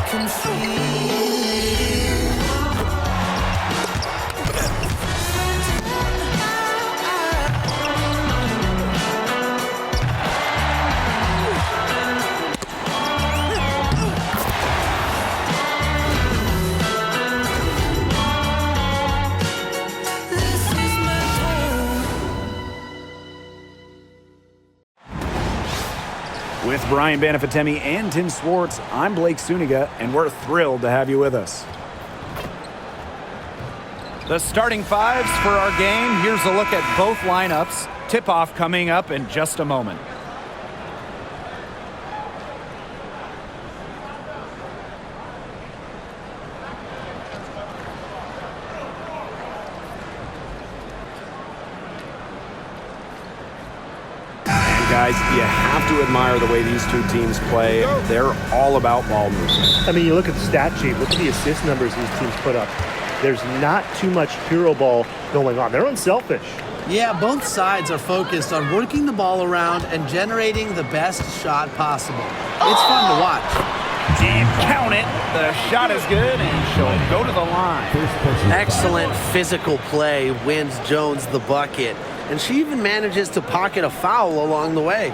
can feel. With Brian Banafatemi and Tim Swartz, I'm Blake Suniga, and we're thrilled to have you with us. The starting fives for our game. Here's a look at both lineups. Tip-off coming up in just a moment. Guys, you have to admire the way these two teams play. They're all about ball movement. I mean, you look at the stat sheet, look at the assist numbers these teams put up. There's not too much hero ball going on. They're unselfish. Yeah, both sides are focused on working the ball around and generating the best shot possible. It's fun to watch. Deep count it. The shot is good, and she'll go to the line. Excellent physical play wins Jones the bucket. And she even manages to pocket a foul along the way.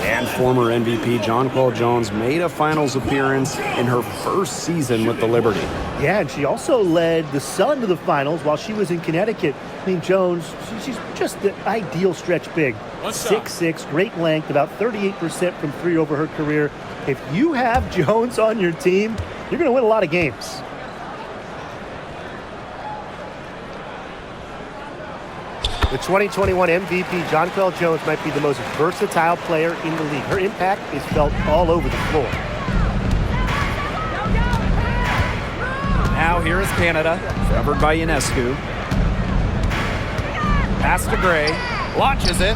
And former MVP Jonquel Jones made a finals appearance in her first season with the Liberty. Yeah, and she also led the Sun to the finals while she was in Connecticut. I mean, Jones, she's just the ideal stretch big. 6'6", great length, about 38% from three over her career. If you have Jones on your team, you're going to win a lot of games. The 2021 MVP, Jonquel Jones, might be the most versatile player in the league. Her impact is felt all over the floor. Now here is Canada, covered by Ionescu. Pass to Gray, launches it.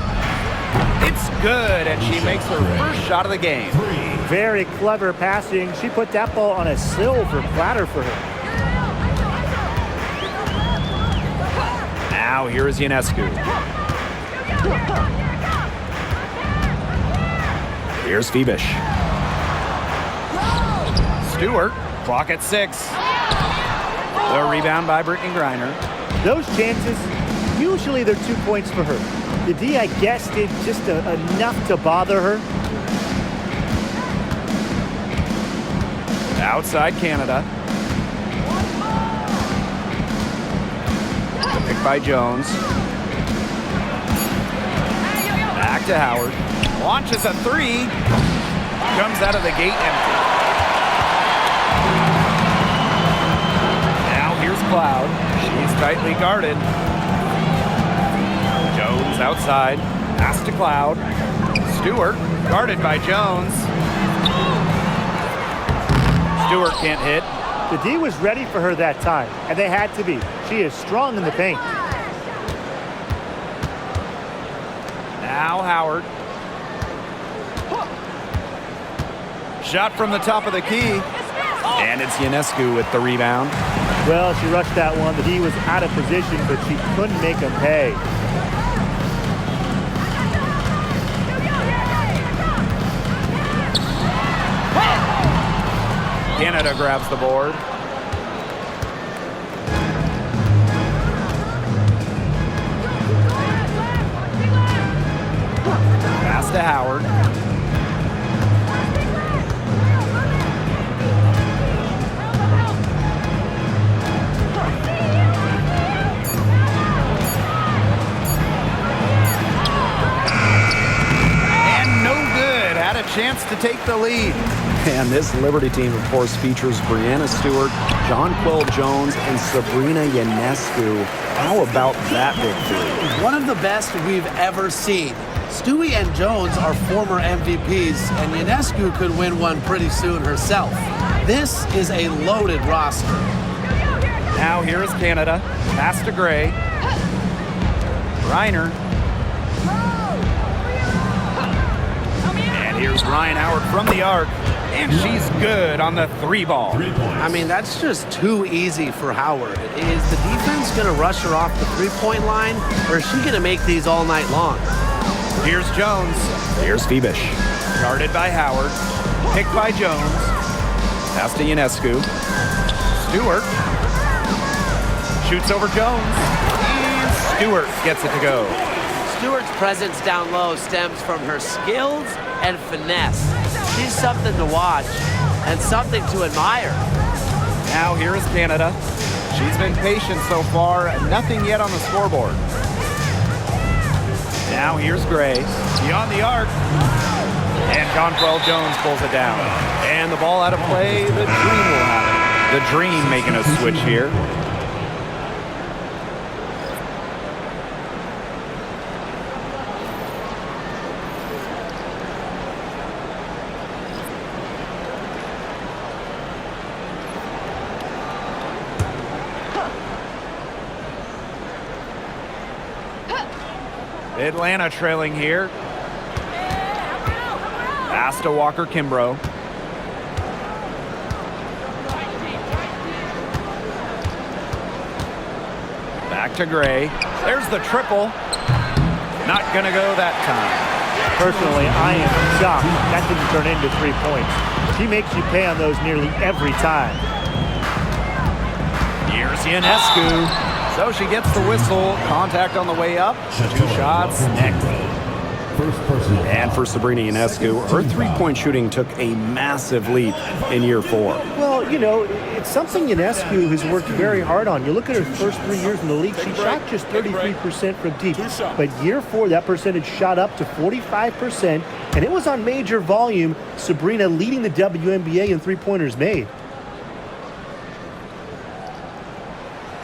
It's good, and she makes her first shot of the game. Very clever passing. She put that ball on a silver platter for her. Now here is Ionescu. Here's Phoebish. Stewart, clock at 6. The rebound by Brittany Griner. Those chances, usually they're 2 points for her. The D, I guess, did just enough to bother her. Outside Canada. Picked by Jones. Back to Howard. Launches a 3. Comes out of the gate empty. Now here's Cloud. She's tightly guarded. Jones outside. Pass to Cloud. Stewart guarded by Jones. Stewart can't hit. The D was ready for her that time, and they had to be. She is strong in the paint. Now Howard. Shot from the top of the key. And it's Ionescu with the rebound. Well, she rushed that one. The D was out of position, but she couldn't make him pay. Canada grabs the board. Pass to Howard. And no good. Had a chance to take the lead. And this Liberty team, of course, features Breanna Stewart, Jonquel Jones, and Sabrina Ionescu. How about that big three? One of the best we've ever seen. Stewie and Jones are former MVPs, and Ionescu could win one pretty soon herself. This is a loaded roster. Now here is Canada. Pass to Gray. Reiner. And here's Ryan Howard from the arc. And she's good on the 3 ball. I mean, that's just too easy for Howard. Is the defense going to rush her off the 3-point line, or is she going to make these all night long? Here's Jones. Here's Phoebish. Guarded by Howard. Picked by Jones. Pass to Ionescu. Stewart shoots over Jones. And Stewart gets it to go. Stewart's presence down low stems from her skills and finesse. She's something to watch and something to admire. Now here is Canada. She's been patient so far, nothing yet on the scoreboard. Now here's Gray, beyond the arc. And Jonquel Jones pulls it down. And the ball out of play, the Dream will have it. The Dream making a switch here. Atlanta trailing here. Pass to Walker Kimbrough. Back to Gray. There's the triple. Not going to go that time. Personally, I am shocked that didn't turn into 3 points. She makes you pay on those nearly every time. Here's Ionescu. So she gets the whistle. Contact on the way up. 2 shots next. And for Sabrina Ionescu, her three-point shooting took a massive leap in year 4. Well, you know, it's something Ionescu has worked very hard on. You look at her first 3 years in the league, she shot just 33% from deep. But year 4, that percentage shot up to 45%, and it was on major volume. Sabrina leading the WNBA in three-pointers made.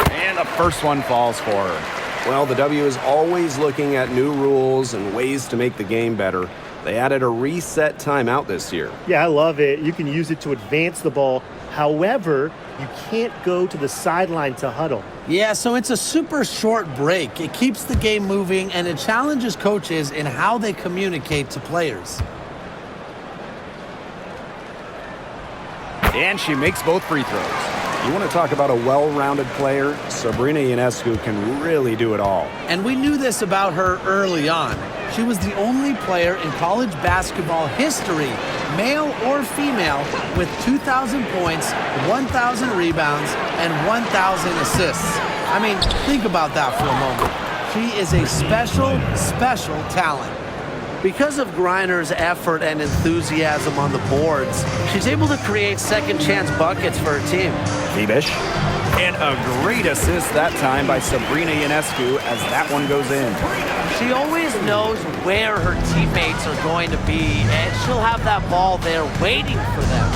And the first one falls for her. Well, the W is always looking at new rules and ways to make the game better. They added a reset timeout this year. Yeah, I love it. You can use it to advance the ball. However, you can't go to the sideline to huddle. Yeah, so it's a super short break. It keeps the game moving, and it challenges coaches in how they communicate to players. And she makes both free throws. You want to talk about a well-rounded player? Sabrina Ionescu can really do it all. And we knew this about her early on. She was the only player in college basketball history, male or female, with 2,000 points, 1,000 rebounds, and 1,000 assists. I mean, think about that for a moment. She is a special, special talent. Because of Griner's effort and enthusiasm on the boards, she's able to create second-chance buckets for her team. Fibish. And a great assist that time by Sabrina Ionescu as that one goes in. She always knows where her teammates are going to be, and she'll have that ball there waiting for them.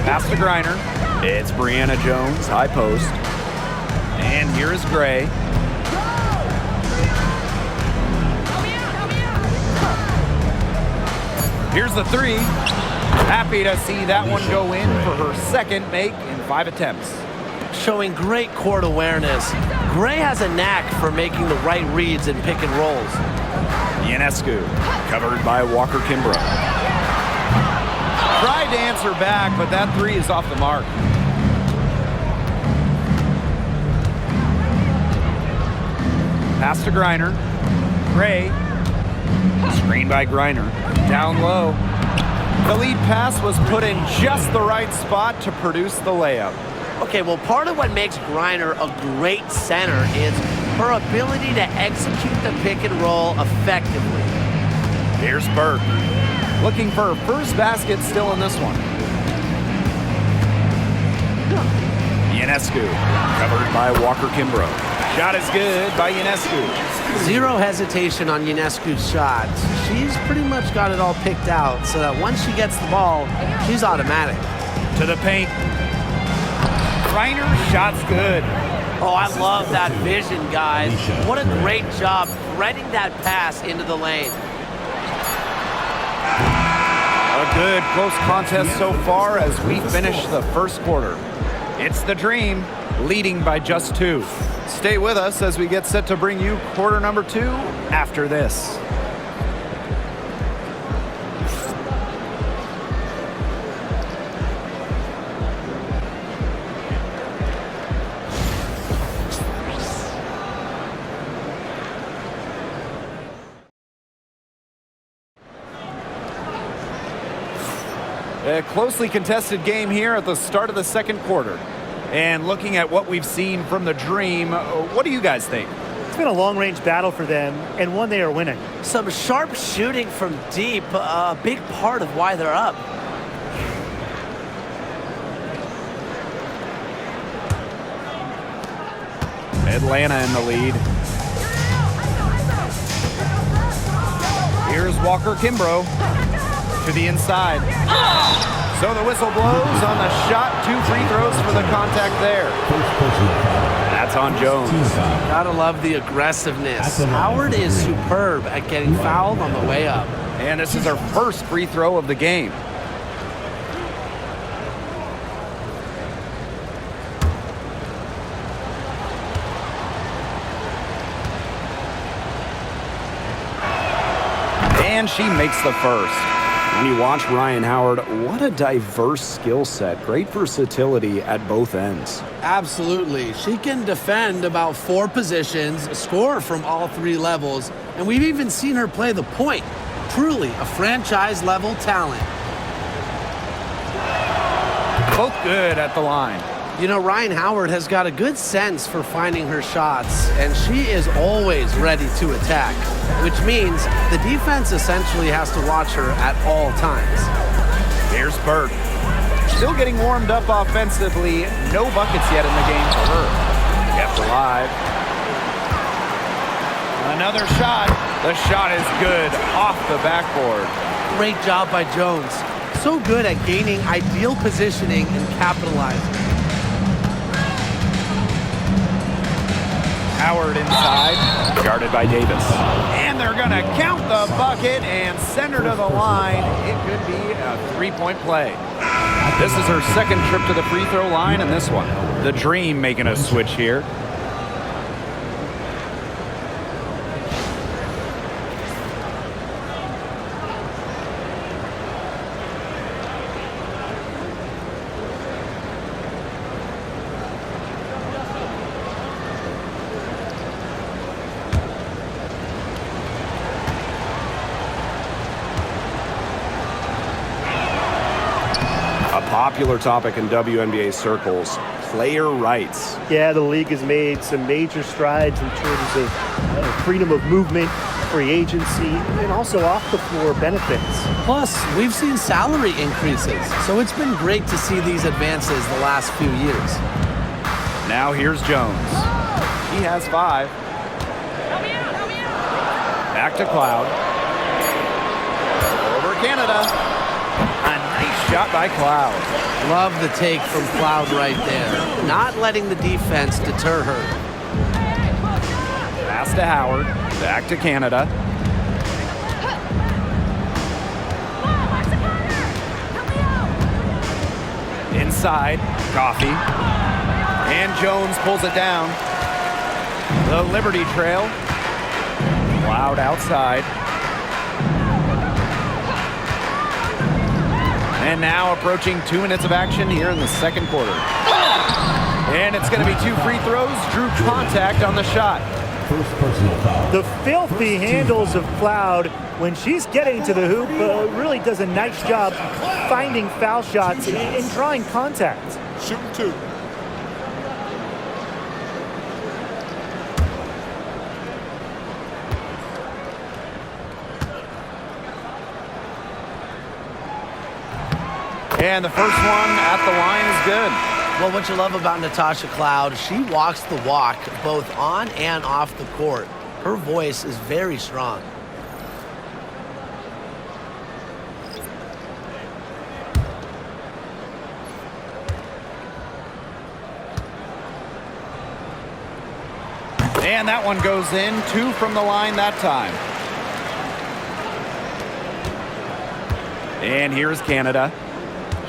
Pass to Griner. It's Brianna Jones, high post. And here is Gray. Here's the three. Happy to see that one go in for her second make in 5 attempts. Showing great court awareness. Gray has a knack for making the right reads and pick and rolls. Ionescu, covered by Walker Kimbrough. Tried to answer back, but that three is off the mark. Pass to Griner. Gray. Screen by Griner. Down low. The lead pass was put in just the right spot to produce the layup. Okay, well, part of what makes Griner a great center is her ability to execute the pick and roll effectively. Here's Burke. Looking for her first basket still in this one. Ionescu, covered by Walker Kimbrough. Shot is good by Ionescu. Zero hesitation on Ionescu's shot. She's pretty much got it all picked out so that once she gets the ball, she's automatic. To the paint. Griner, shot's good. Oh, I love that vision, guys. What a great job threading that pass into the lane. A good close contest so far as we finish the first quarter. It's the Dream, leading by just 2. Stay with us as we get set to bring you quarter number 2 after this. A closely contested game here at the start of the second quarter. And looking at what we've seen from the Dream, what do you guys think? It's been a long-range battle for them, and one they are winning. Some sharp shooting from deep, a big part of why they're up. Atlanta in the lead. Here's Walker Kimbrough to the inside. So the whistle blows on the shot. 2 free throws for the contact there. That's on Jones. Gotta love the aggressiveness. Howard is superb at getting fouled on the way up. And this is our first free throw of the game. And she makes the first. When you watch Ryan Howard, what a diverse skill set. Great versatility at both ends. Absolutely. She can defend about 4 positions, score from all 3 levels, and we've even seen her play the point. Truly a franchise-level talent. Both good at the line. You know, Ryan Howard has got a good sense for finding her shots, and she is always ready to attack, which means the defense essentially has to watch her at all times. Here's Burke. Still getting warmed up offensively. No buckets yet in the game for her. Kept alive. Another shot. The shot is good off the backboard. Great job by Jones. So good at gaining ideal positioning and capitalizing. Howard inside, guarded by Davis. And they're going to count the bucket and send her to the line. It could be a 3-point play. This is her second trip to the free throw line, and this one. The Dream making a switch here. Popular topic in WNBA circles, player rights. Yeah, the league has made some major strides in terms of freedom of movement, free agency, and also off-the-floor benefits. Plus, we've seen salary increases, so it's been great to see these advances the last few years. Now here's Jones. He has 5. Back to Cloud. Over Canada. A nice shot by Cloud. Love the take from Cloud right there. Not letting the defense deter her. Pass to Howard. Back to Canada. Inside. Coffee. And Jones pulls it down. The Liberty Trail. Cloud outside. And now approaching 2 minutes of action here in the second quarter. And it's going to be 2 free throws. Drew contact on the shot. The filthy handles of Cloud when she's getting to the hoop really does a nice job finding foul shots and drawing contact. Shooting 2. And the first one at the line is good. Well, what you love about Natasha Cloud, she walks the walk both on and off the court. Her voice is very strong. And that one goes in. 2 from the line that time. And here's Canada.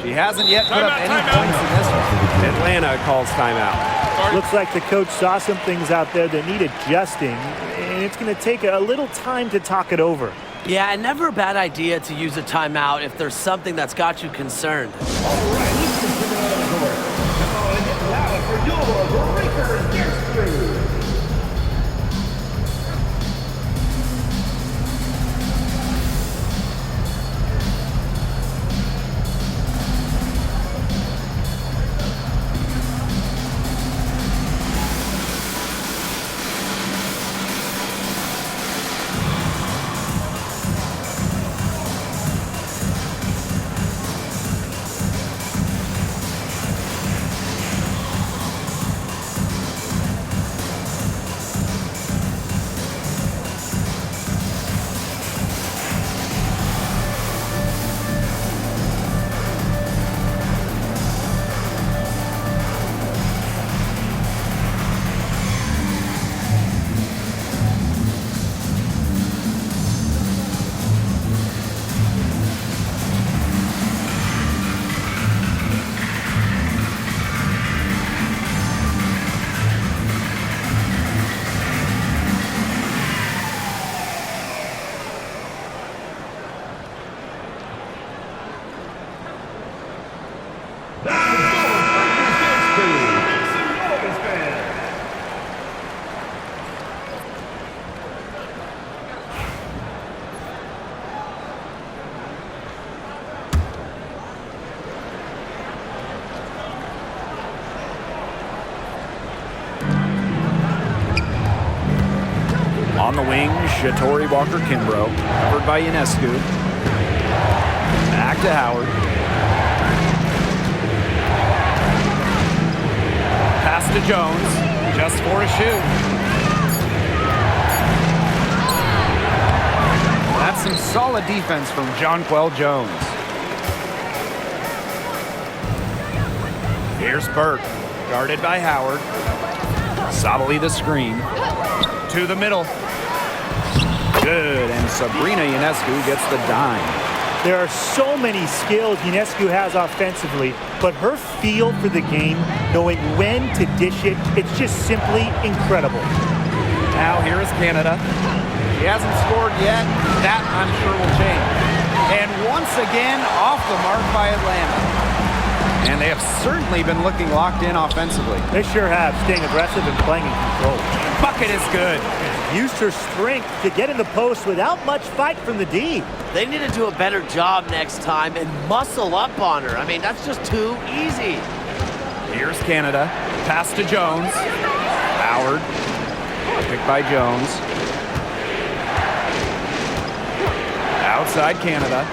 She hasn't yet put up any points in this one. Atlanta calls timeout. Looks like the coach saw some things out there that need adjusting, and it's going to take a little time to talk it over. Yeah, and never a bad idea to use a timeout if there's something that's got you concerned. All right, listen to the court. Come on and get loud for your breaker history. On the wing, Shatori Walker-Kimbrough, covered by Ionescu. Back to Howard. Pass to Jones, just for a shoot. That's some solid defense from Jonquel Jones. Here's Burke, guarded by Howard. Sabally the screen. To the middle. Good, and Sabrina Ionescu gets the dime. There are so many skills Ionescu has offensively, but her feel for the game, knowing when to dish it, it's just simply incredible. Now here is Canada. She hasn't scored yet. That, I'm sure, will change. And once again, off the mark by Atlanta. And they have certainly been looking locked in offensively. They sure have, staying aggressive and playing in control. Bucket is good. Used her strength to get in the post without much fight from the D. They need to do a better job next time and muscle up on her. I mean, that's just too easy. Here's Canada. Pass to Jones. Howard. Picked by Jones. Outside Canada.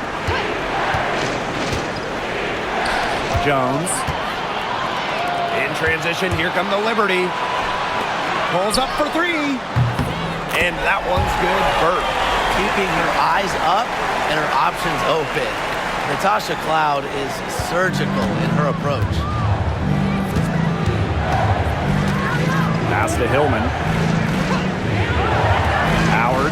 Jones. In transition, here come the Liberty. Pulls up for three. And that one's good. Burke. Keeping her eyes up and her options open. Natasha Cloud is surgical in her approach. Pass to Hillman. Howard.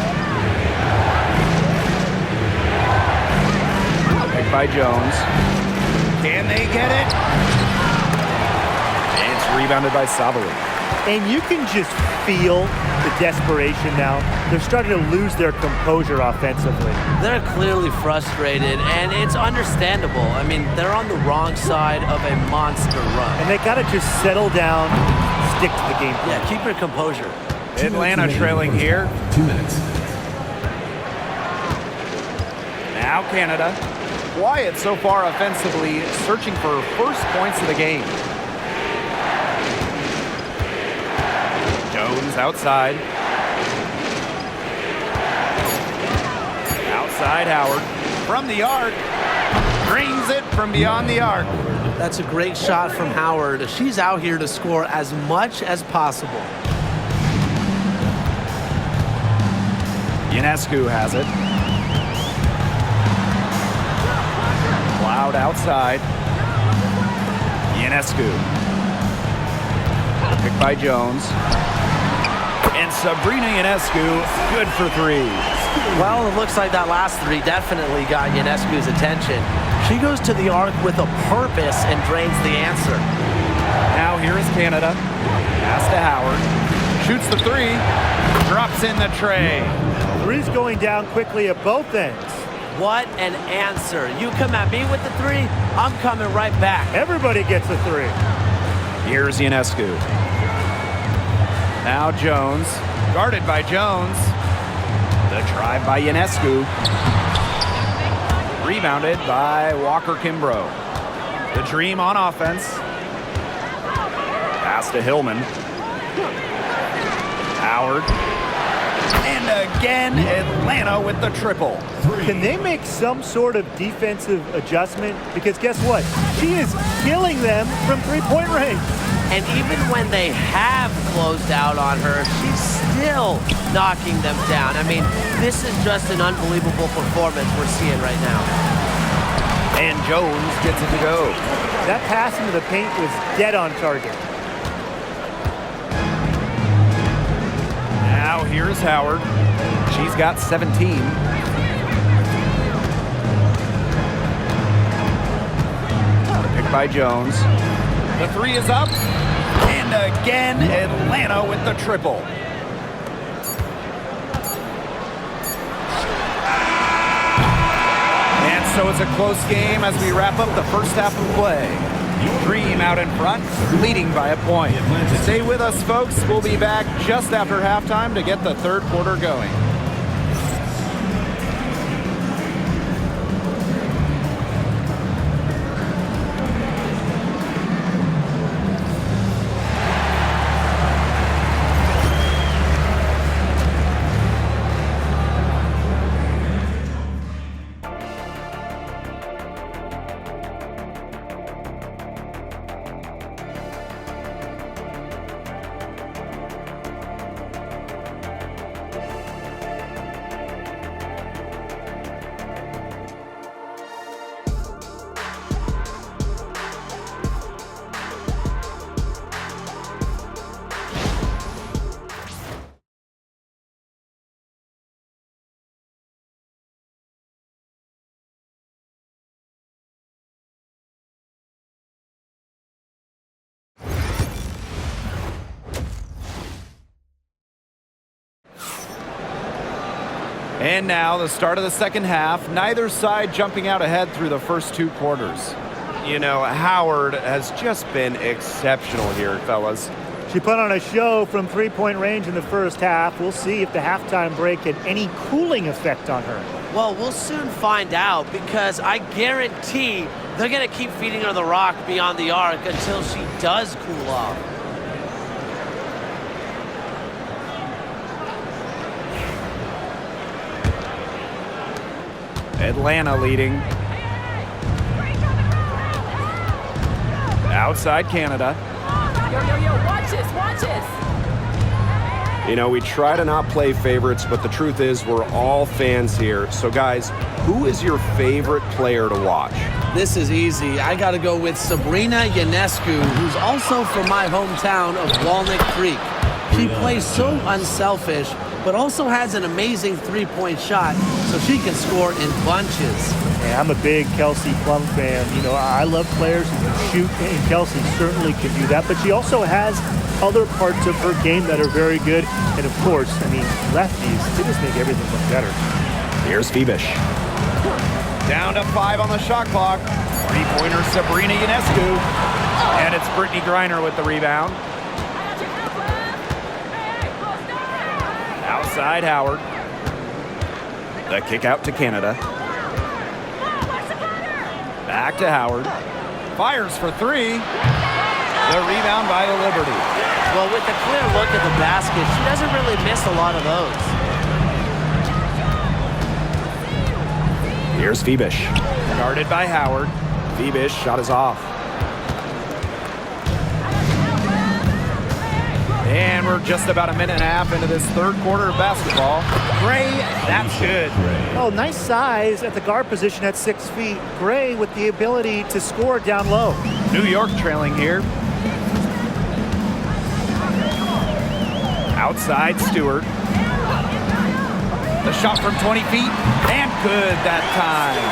Picked by Jones. Can they get it? And it's rebounded by Sabally. And you can just feel the desperation now. They're starting to lose their composure offensively. They're clearly frustrated, and it's understandable. I mean, they're on the wrong side of a monster run. And they got to just settle down, stick to the game plan. Yeah, keep your composure. Atlanta trailing here. 2 minutes. Now Canada. Quiet so far offensively, searching for first points of the game. Jones outside. Outside Howard. From the arc. Brings it from beyond the arc. That's a great shot from Howard. She's out here to score as much as possible. Ionescu has it. Cloud outside. Ionescu. Picked by Jones. And Sabrina Ionescu, good for three. Well, it looks like that last three definitely got Ionescu's attention. She goes to the arc with a purpose and drains the answer. Now here is Canada. Pass to Howard. Shoots the three. Drops in the tray. Three's going down quickly at both ends. What an answer. You come at me with the three, I'm coming right back. Everybody gets a three. Here's Ionescu. Now Jones. Guarded by Jones. The drive by Ionescu. Rebounded by Walker-Kimbrough. The Dream on offense. Pass to Hillman. Howard. And again, Atlanta with the triple. Can they make some sort of defensive adjustment? Because guess what? She is killing them from three-point range. And even when they have closed out on her, she's still knocking them down. I mean, this is just an unbelievable performance we're seeing right now. And Jones gets it to go. That pass into the paint was dead on target. Now here's Howard. She's got 17. Picked by Jones. The three is up. And again, Atlanta with the triple. And so it's a close game as we wrap up the first half of play. Dream out in front, leading by a point. Stay with us, folks. We'll be back just after halftime to get the third quarter going. And now the start of the second half. Neither side jumping out ahead through the first 2 quarters. You know, Howard has just been exceptional here, fellas. She put on a show from three-point range in the first half. We'll see if the halftime break had any cooling effect on her. Well, we'll soon find out, because I guarantee they're going to keep feeding her the rock beyond the arc until she does cool off. Atlanta leading. Outside Canada. Yo, watch this, watch this. You know, we try to not play favorites, but the truth is we're all fans here. So, guys, who is your favorite player to watch? This is easy. I got to go with Sabrina Ionescu, who's also from my hometown of Walnut Creek. She plays so unselfish, but also has an amazing three-point shot, so she can score in bunches. Yeah, I'm a big Kelsey Plum fan. You know, I love players who can shoot, and Kelsey certainly can do that. But she also has other parts of her game that are very good. And of course, I mean, lefties, they just make everything look better. Here's Phoebish. Down to 5 on the shot clock. Three-pointer Sabrina Ionescu. And it's Brittany Griner with the rebound. Outside Howard. The kick out to Canada. Back to Howard. Fires for 3. The rebound by the Liberty. Well, with a clear look at the basket, she doesn't really miss a lot of those. Here's Phoebish. Guarded by Howard. Phoebish shot is off. And we're just about a minute and a half into this third quarter of basketball. Gray, that's good. Oh, nice size at the guard position at 6 feet. Gray with the ability to score down low. New York trailing here. Outside Stewart. The shot from 20 feet, and good that time.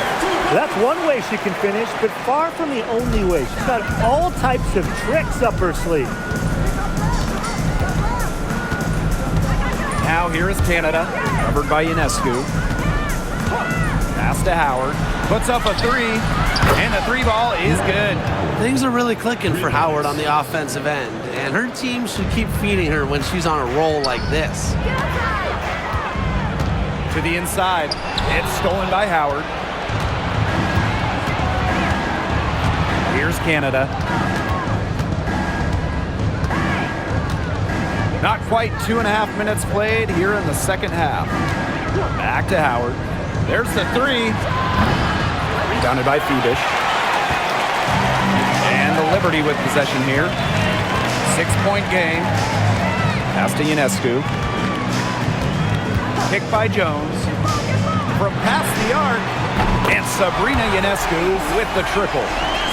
That's one way she can finish, but far from the only way. She's got all types of tricks up her sleeve. Now here is Canada, covered by Ionescu. Pass to Howard, puts up a 3, and the 3 ball is good. Things are really clicking for Howard on the offensive end, and her team should keep feeding her when she's on a roll like this. To the inside, it's stolen by Howard. Here's Canada. Not quite 2.5 minutes played here in the second half. Back to Howard. There's the 3. Rebounded by Phoebish. And the Liberty with possession here. 6-point game. Pass to Ionescu. Kick by Jones. From past the arc. And Sabrina Ionescu with the triple.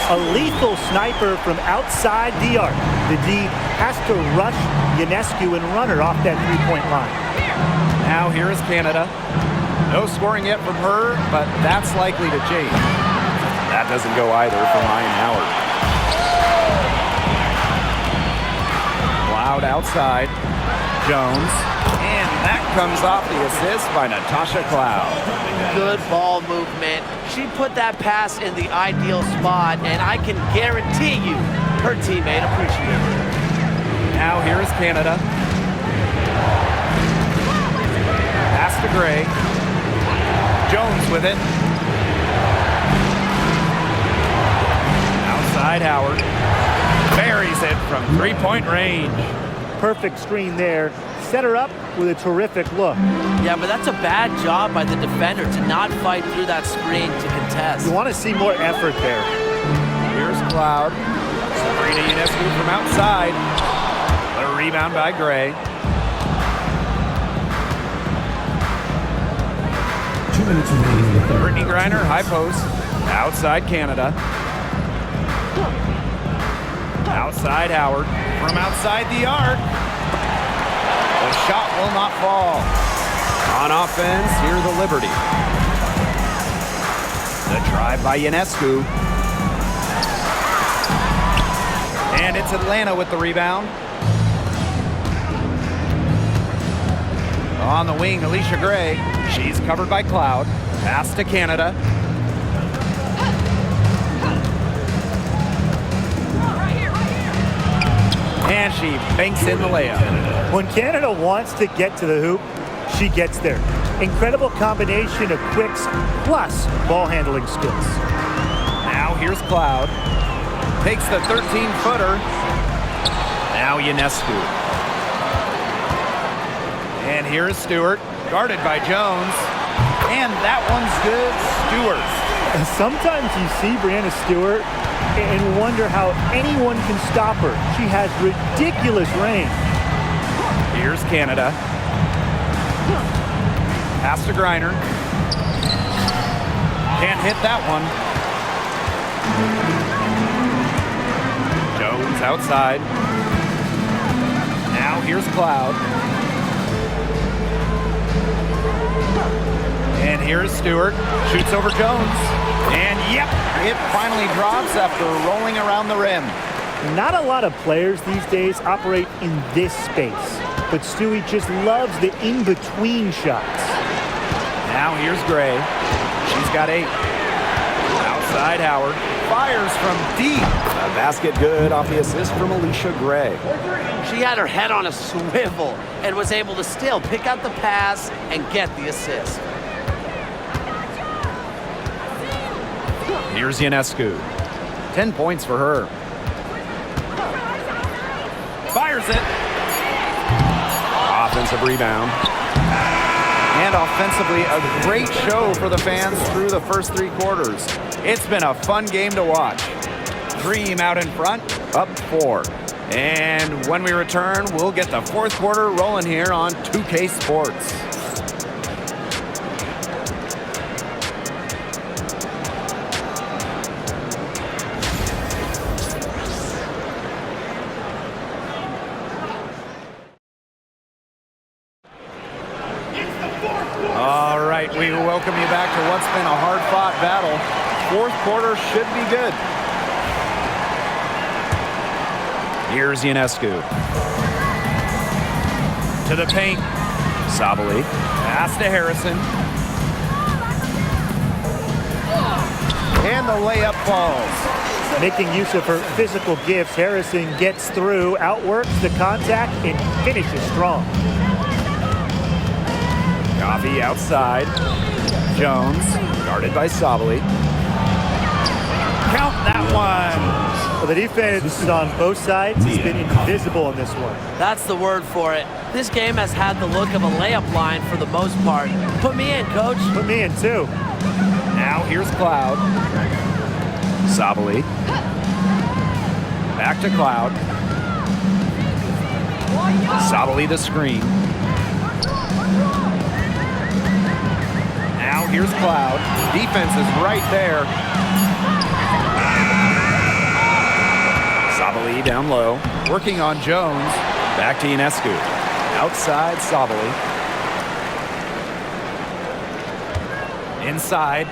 A lethal sniper from outside the arc. The D has to rush Ionescu and run her off that three-point line. Now here is Canada. No scoring yet from her, but that's likely to change. That doesn't go either for Ryan Howard. Loud outside. Jones. And that comes off the assist by Natasha Cloud. Good ball movement. She put that pass in the ideal spot, and I can guarantee you her teammate appreciates it. Now here is Canada. Pass to Gray. Jones with it. Outside Howard. Buries it from three-point range. Perfect screen there. Set her up with a terrific look. Yeah, but that's a bad job by the defender to not fight through that screen to contest. You want to see more effort there. Here's Cloud. Sabrina Ionescu from outside. A rebound by Gray. 2 minutes remaining in the third. Brittany Griner, high post. Outside Canada. Outside Howard. From outside the arc. The shot will not fall. On offense, here the Liberty. The drive by Ionescu. And it's Atlanta with the rebound. On the wing, Alicia Gray. She's covered by Cloud. Pass to Canada. And she banks in the layup. When Canada wants to get to the hoop, she gets there. Incredible combination of quicks plus ball handling skills. Now here's Cloud. Takes the 13-footer. Now Ionescu. And here's Stewart, guarded by Jones. And that one's good. Stewart. Sometimes you see Brianna Stewart and wonder how anyone can stop her. She has ridiculous range. Here's Canada. Pass to Griner. Can't hit that one. Jones outside. Now here's Cloud. And here's Stewart. Shoots over Jones. And yep, it finally drops after rolling around the rim. Not a lot of players these days operate in this space, but Stewie just loves the in-between shots. Now here's Gray. She's got 8. Outside Howard. Fires from deep. A basket good off the assist from Alicia Gray. She had her head on a swivel and was able to still pick out the pass and get the assist. Here's Ionescu. 10 points for her. Fires it. Offensive rebound. And offensively, a great show for the fans through the first 3 quarters. It's been a fun game to watch. Dream out in front, up 4. And when we return, we'll get the 4th quarter rolling here on 2K Sports. All right, we welcome you back to what's been a hard-fought battle. 4th quarter should be good. Here's Ionescu. To the paint. Sabali. Pass to Harrison. And the layup falls. Making use of her physical gifts, Harrison gets through, outworks the contact, and finishes strong. Coffee outside. Jones, guarded by Sabali. Count that one. Well, the defense on both sides has been invisible in this one. That's the word for it. This game has had the look of a layup line for the most part. Put me in, coach. Put me in, too. Now here's Cloud. Sabali. Back to Cloud. Sabali the screen. Now here's Cloud. Defense is right there. Sabali down low. Working on Jones. Back to Ionescu. Outside Sabali. Inside.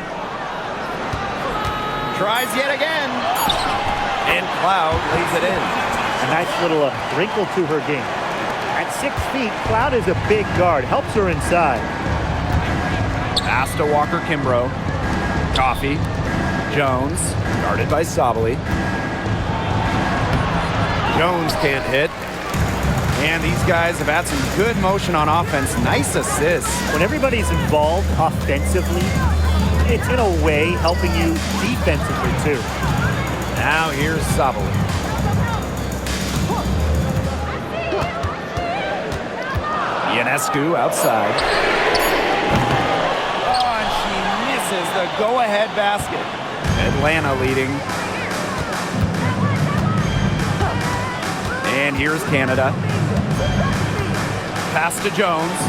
Tries yet again. And Cloud lays it in. A nice little wrinkle to her game. At 6 feet, Cloud is a big guard. Helps her inside. Pass to Walker Kimbrough. Coffee. Jones. Guarded by Sabali. Jones can't hit. And these guys have had some good motion on offense. Nice assists. When everybody's involved offensively, it's in a way helping you defensively too. Now here's Sabali. Ionescu outside. Oh, and she misses the go-ahead basket. Atlanta leading. And here's Canada. Pass to Jones.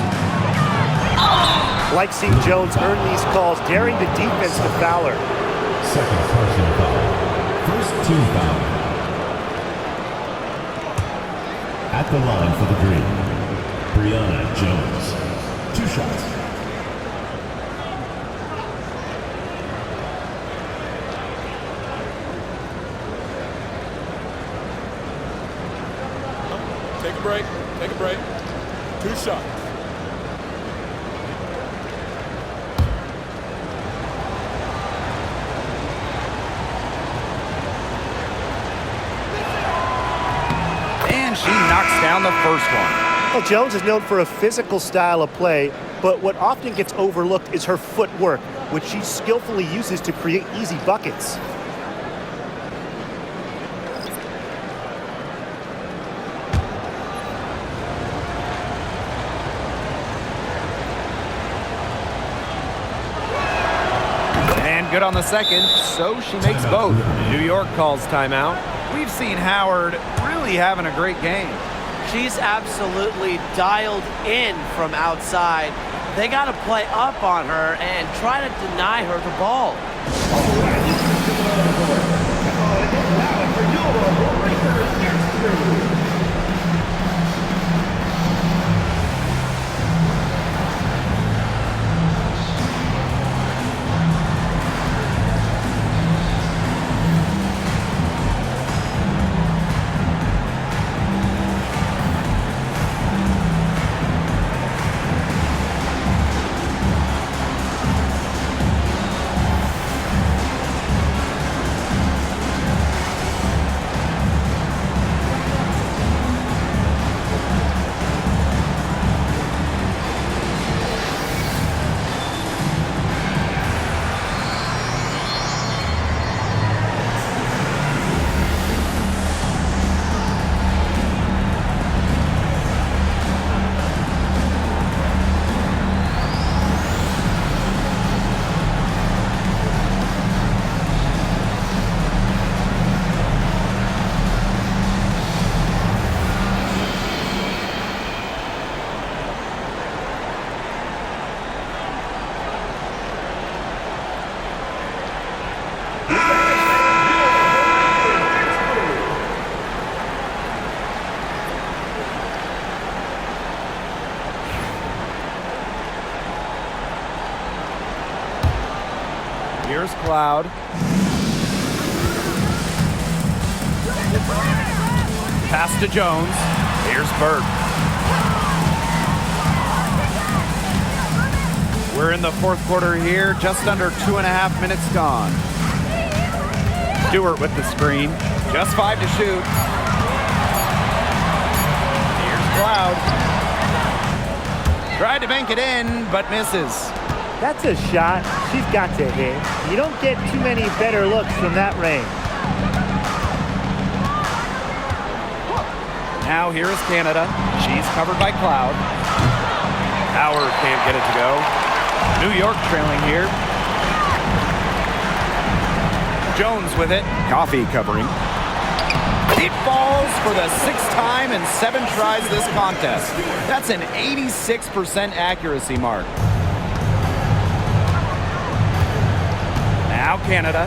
Like seeing Jones earn these calls, daring the defense to foul her. Second personal foul. First team foul. At the line for the green, Brianna Jones. 2 shots. Take a break. Take a break. 2 shots. down the first one. Well, Jones is known for a physical style of play, but what often gets overlooked is her footwork, which she skillfully uses to create easy buckets. And good on the second, so she makes both. New York calls timeout. We've seen Howard really having a great game. She's absolutely dialed in from outside. They got to play up on her and try to deny her the ball. Here's Cloud. Pass to Jones. Here's Burke. We're in the fourth quarter here, just under 2.5 minutes gone. Stewart with the screen. Just 5 to shoot. Here's Cloud. Tried to bank it in, but misses. That's a shot she's got to hit. You don't get too many better looks from that range. Now here is Canada. She's covered by Cloud. Howard can't get it to go. New York trailing here. Jones with it. Coffee covering. It falls for the 6th time in 7 tries this contest. That's an 86% accuracy mark. Now Canada.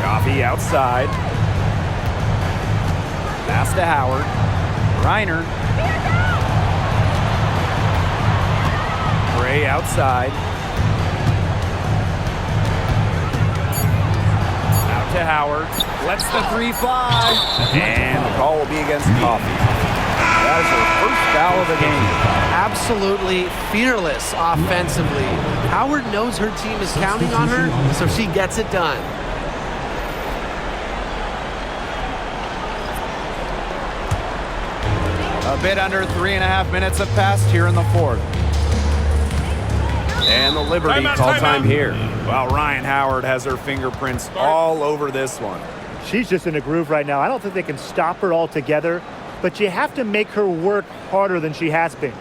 Coffee outside. Pass to Howard. Reiner. Gray outside. Out to Howard. Lets the 3 fly. And the call will be against Coffee. That is her first foul of the game. Absolutely fearless offensively. Howard knows her team is counting on her, so she gets it done. A bit under 3.5 minutes have passed here in the fourth. And the Liberty call time here. Well, Ryan Howard has her fingerprints all over this one. She's just in a groove right now. I don't think they can stop her altogether, but you have to make her work harder than she has been.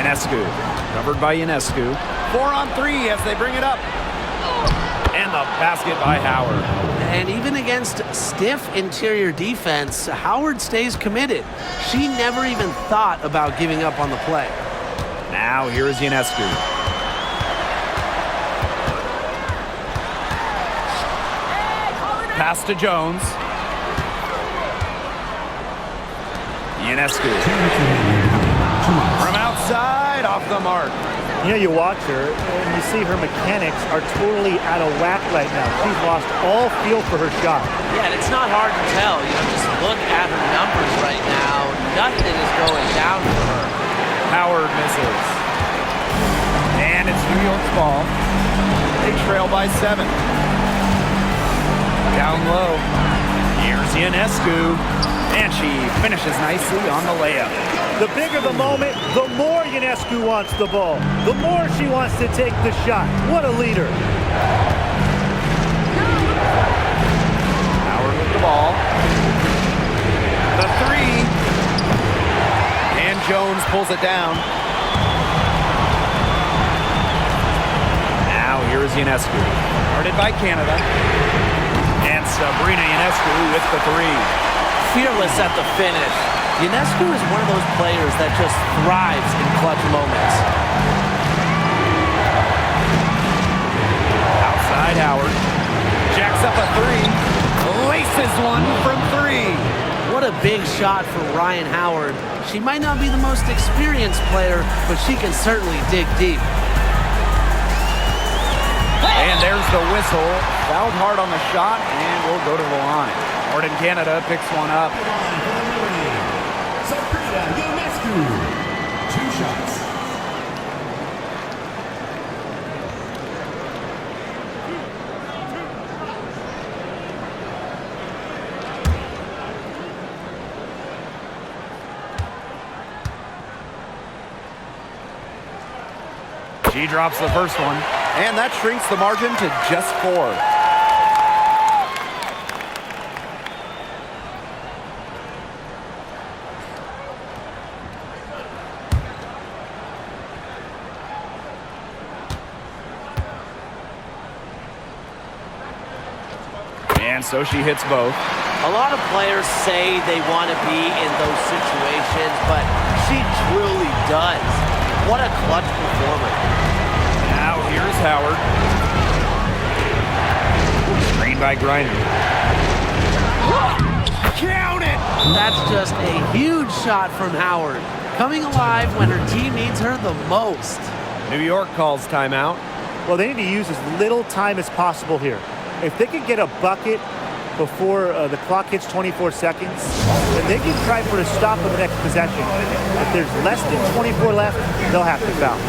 Ionescu, covered by Ionescu. 4 on 3 as they bring it up. And the basket by Howard. And even against stiff interior defense, Howard stays committed. She never even thought about giving up on the play. Now here is Ionescu. Pass to Jones. Ionescu. From outside, off the mark. You know, you watch her, and you see her mechanics are totally out of whack right now. She's lost all feel for her shot. Yeah, and it's not hard to tell. You know, just look at her numbers right now. Nothing is going down for her. Howard misses. And it's New York's ball. They trail by 7. Down low. Here's Ionescu. And she finishes nicely on the layup. The bigger the moment, the more Ionescu wants the ball. The more she wants to take the shot. What a leader. Howard with the ball. The 3. And Jones pulls it down. Now here is Ionescu. Guarded by Canada. And Sabrina Ionescu with the 3. Fearless at the finish. Ionescu is one of those players that just thrives in clutch moments. Outside Howard. Jacks up a 3. Laces one from 3. What a big shot for Ryan Howard. She might not be the most experienced player, but she can certainly dig deep. And there's the whistle. Fouled hard on the shot, and we'll go to the line. Northern Canada picks one up. Sabrina Ionescu. 2 shots. She drops the first one, and that shrinks the margin to just 4. And so she hits both. A lot of players say they want to be in those situations, but she truly does. What a clutch performer. Now here's Howard. Screen by Griner. Count it! That's just a huge shot from Howard. Coming alive when her team needs her the most. New York calls timeout. Well, they need to use as little time as possible here. If they could get a bucket before the clock hits 24 seconds, then they can try for a stop on the next possession. If there's less than 24 left, they'll have to foul.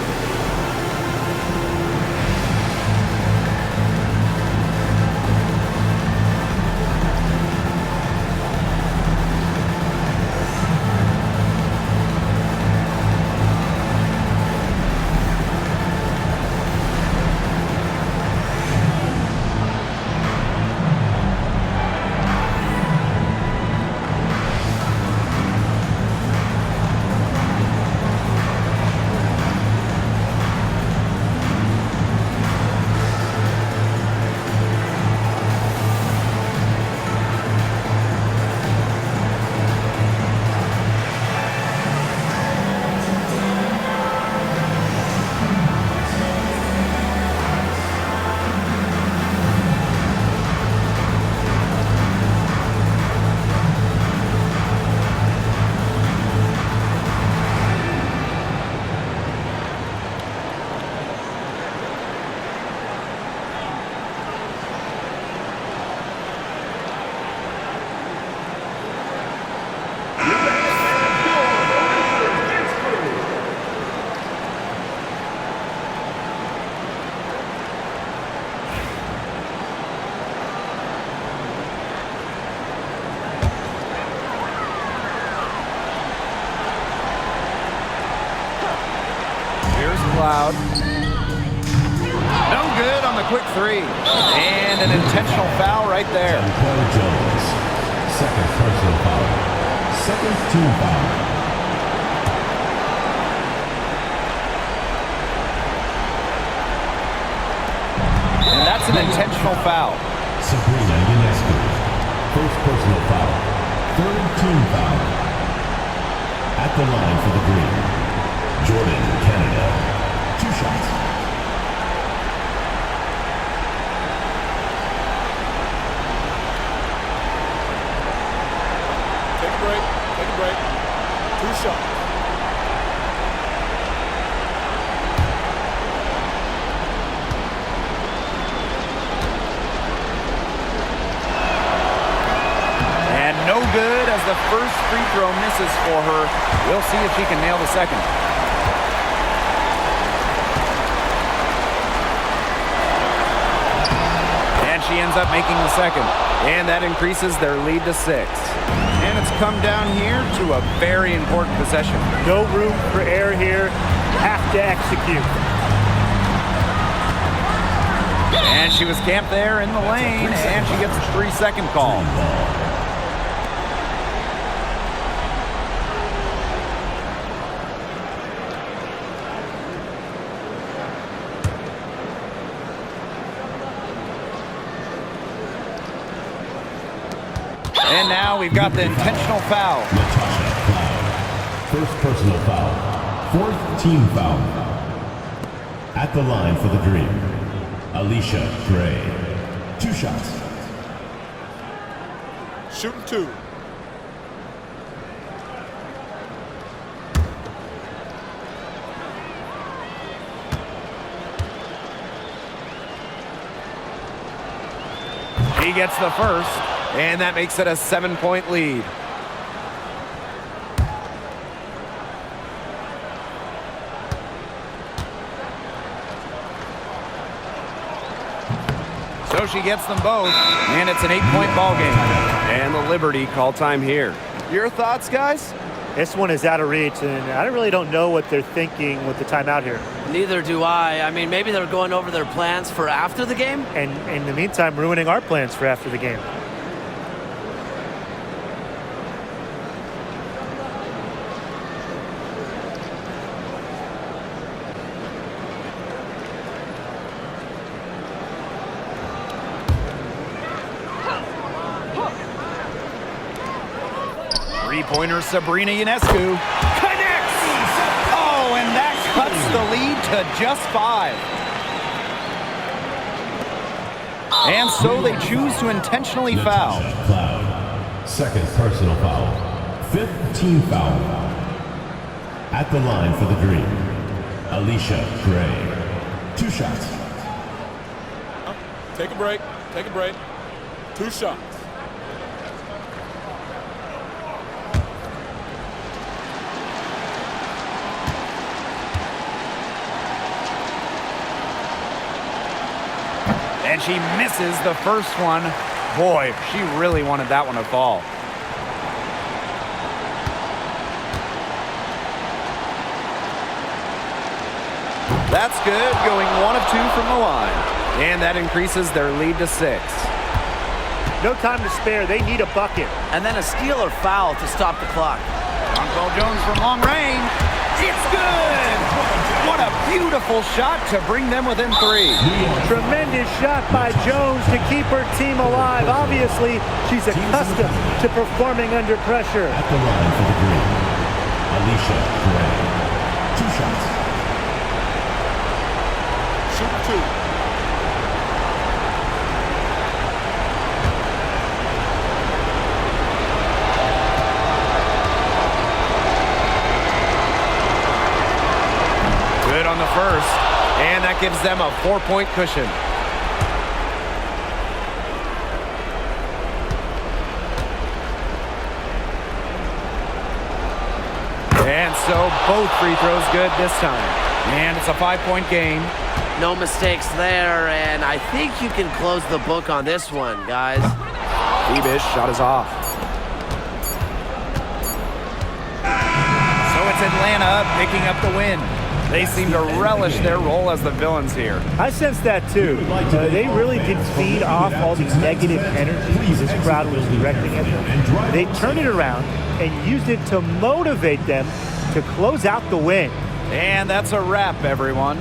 Cloud. No good on the quick 3. And an intentional foul right there. Jones. Second personal foul. Second team foul. That's an intentional foul. Sabrina Ionescu. First personal foul. Third team foul. At the line for the green. Jordan, Canada. 2 shots. Take a break. Take a break. 2 shots. And no good as the first free throw misses for her. We'll see if she can nail the second. And she ends up making the second. And that increases their lead to 6. And it's come down here to a very important possession. No room for error here. Have to execute. And she was camped there in the lane, and she gets a 3-second call. And now we've got the intentional foul. Natasha Cloud. First personal foul. Fourth team foul. At the line for the green. Alicia Gray. 2 shots. Shooting 2. She gets the first, and that makes it a 7-point lead. So she gets them both, and it's an 8-point ball game. And the Liberty call time here. Your thoughts, guys? This one is out of reach, and I really don't know what they're thinking with the timeout here. Neither do I. I mean, maybe they're going over their plans for after the game. And in the meantime, ruining our plans for after the game. Three-pointer Sabrina Ionescu connects! Oh, and that cuts the lead to just 5. And so they choose to intentionally foul. Natasha Cloud. Second personal foul. Fifth team foul. At the line for the green. Alicia Gray. 2 shots. Take a break. Take a break. 2 shots. And she misses the first one. Boy, she really wanted that one to fall. That's good, going 1 of 2 from the line. And that increases their lead to 6. No time to spare. They need a bucket. And then a steal or foul to stop the clock. Bronco Jones from long range. It's good! What a beautiful shot to bring them within 3. Tremendous shot by Jones to keep her team alive. Obviously, she's accustomed to performing under pressure. At the line for the green. Alicia Gray. 2 shots. Shooting 2. On the first, and that gives them a 4-point cushion. And so both free throws good this time. And it's a 5-point game. No mistakes there, and I think you can close the book on this one, guys. Bebish shot is off. So it's Atlanta picking up the win. They seem to relish their role as the villains here. I sense that too. They really did feed off all the negative energy this crowd was directing at them. They turned it around and used it to motivate them to close out the win. And that's a wrap, everyone.